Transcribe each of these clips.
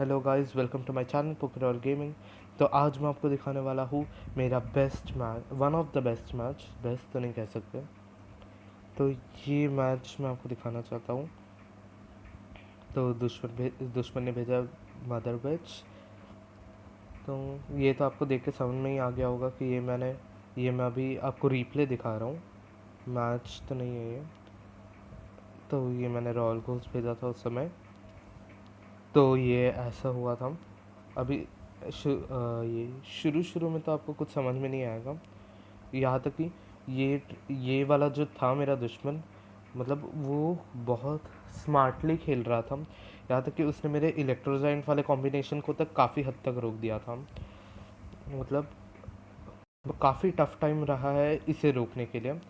Hello guys, welcome to my channel poker और gaming. तो आज मैं आपको दिखाने वाला हूँ मेरा best match, one of the best match, best तो नहीं कह सकते। तो ये मैच मैं आपको दिखाना चाहता हूँ। तो दुश्मन ने भेजा मदर बैच। तो ये तो आपको देख के समझ में ही आ गया होगा कि मैं अभी आपको रिप्ले दिखा रहा हूँ, मैच तो नहीं है ये। तो ये मैंने रॉयल घोस्ट भेजा था उस समय। तो ये ऐसा हुआ था। अभी ये शुरू शुरू में तो आपको कुछ समझ में नहीं आएगा, यहाँ तक कि ये वाला जो था मेरा दुश्मन, मतलब वो बहुत स्मार्टली खेल रहा था। यहाँ तक कि उसने मेरे इलेक्ट्रोजाइंट वाले कॉम्बिनेशन को तक काफ़ी हद तक रोक दिया था। मतलब काफ़ी टफ टाइम रहा है इसे रोकने के लिए।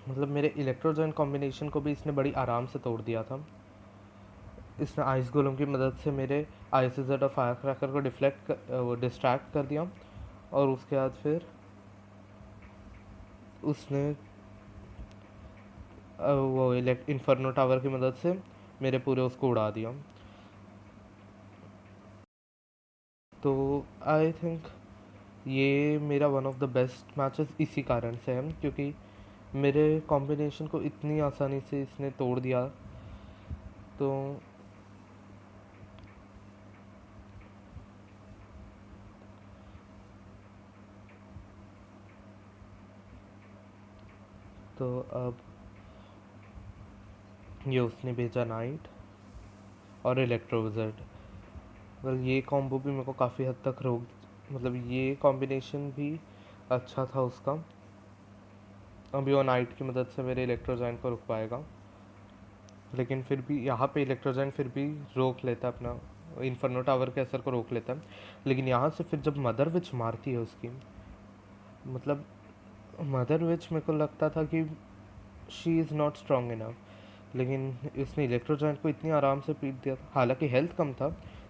मतलब मेरे इलेक्ट्रोजाइंट कॉम्बिनेशन को भी इसने बड़ी आराम से तोड़ दिया था। इसने आइस गोलम की मदद से मेरे आइस और फायर क्रैकर को डिस्ट्रैक्ट कर दिया। और उसके बाद फिर उसने वो इन्फर्नो टावर की मदद से मेरे पूरे उसको उड़ा दिया। तो आई थिंक ये मेरा one of the best matches इसी कारण से है, क्योंकि मेरे कॉम्बिनेशन को इतनी आसानी से इसने तोड़ दिया। तो अब ये उसने भेजा नाइट और इलेक्ट्रो विज़र्ड। वेल, ये कॉम्बो भी मेरे को काफ़ी हद तक रोक, मतलब ये कॉम्बिनेशन भी अच्छा था उसका। अभी वो नाइट की मदद से मेरे इलेक्ट्रोजाइंट को रुक पाएगा, लेकिन फिर भी यहाँ पे इलेक्ट्रोजाइंट फिर भी रोक लेता है, अपना इन्फर्नो टावर के असर को रोक लेता है। लेकिन यहाँ से फिर जब मदर विच मारती है उसकी, मतलब मदर विच मेरे को लगता था कि she is not strong enough, लेकिन उसने इलेक्ट्रोजाइंट को इतनी आराम से पीट दिया। हालांकि हेल्थ कम था,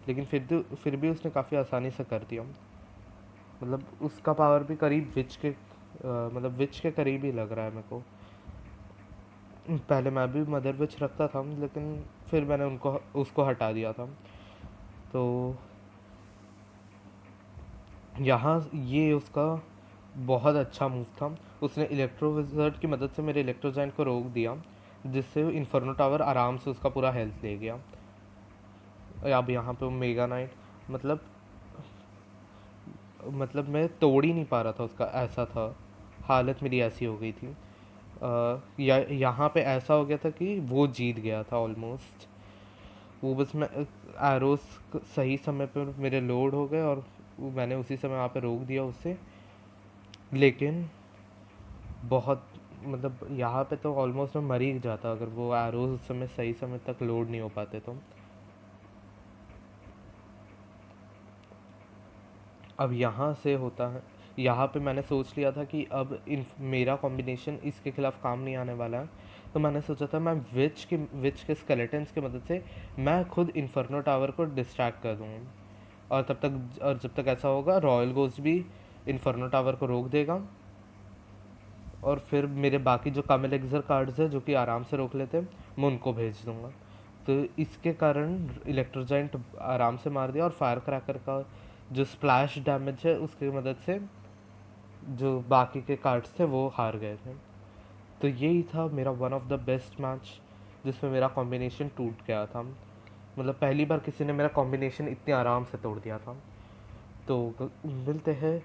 लेकिन फिर भी उसने काफ़ी आसानी से कर दिया। मतलब उसका पावर भी करीब मतलब विच के करीब ही लग रहा है मेरे को। पहले मैं भी मदर विच रखता था, लेकिन फिर मैंने उनको उसको हटा दिया था। तो यहाँ ये उसका बहुत अच्छा मूव था। उसने इलेक्ट्रो विज़र्ड की मदद से मेरे इलेक्ट्रोजाइंट को रोक दिया, जिससे इन्फर्नो टावर आराम से उसका पूरा हेल्थ ले गया। अब यहाँ पे मेगा नाइट, मतलब मैं तोड़ ही नहीं पा रहा था उसका, ऐसा था। हालत मेरी ऐसी हो गई थी। यहाँ पे ऐसा हो गया था कि वो जीत गया था ऑलमोस्ट। वो बस मैं एरोस सही समय पर मेरे लोड हो गए और मैंने उसी समय वहाँ पे रोक दिया उसे। लेकिन बहुत, मतलब यहाँ पे तो ऑलमोस्ट मैं मर ही जाता अगर वो एरोज उस समय सही समय तक लोड नहीं हो पाते। तो अब यहाँ से होता है, यहाँ पे मैंने सोच लिया था कि अब इन मेरा कॉम्बिनेशन इसके खिलाफ काम नहीं आने वाला है। तो मैंने सोचा था मैं विच के स्केलेटन्स की मदद से मैं खुद इन्फर्नो टावर को डिस्ट्रैक्ट कर दूँगा। और जब तक ऐसा होगा, रॉयल गोस्ट भी इन्फर्नो टावर को रोक देगा। और फिर मेरे बाकी जो कामिल एग्जर कार्ड्स है जो कि आराम से रोक लेते हैं, मैं उनको भेज दूंगा। तो इसके कारण इलेक्ट्रोजाइंट आराम से मार दिया, और फायर क्रैकर का जो स्प्लैश डैमेज है उसकी मदद से जो बाकी के कार्ड्स थे वो हार गए थे। तो यही था मेरा one of the best match, जिसमें मेरा कॉम्बिनेशन टूट गया था। मतलब पहली बार किसी ने मेरा कॉम्बिनेशन इतने आराम से तोड़ दिया था। तो मिलते हैं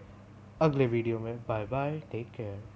अगले वीडियो में। Bye bye, take care.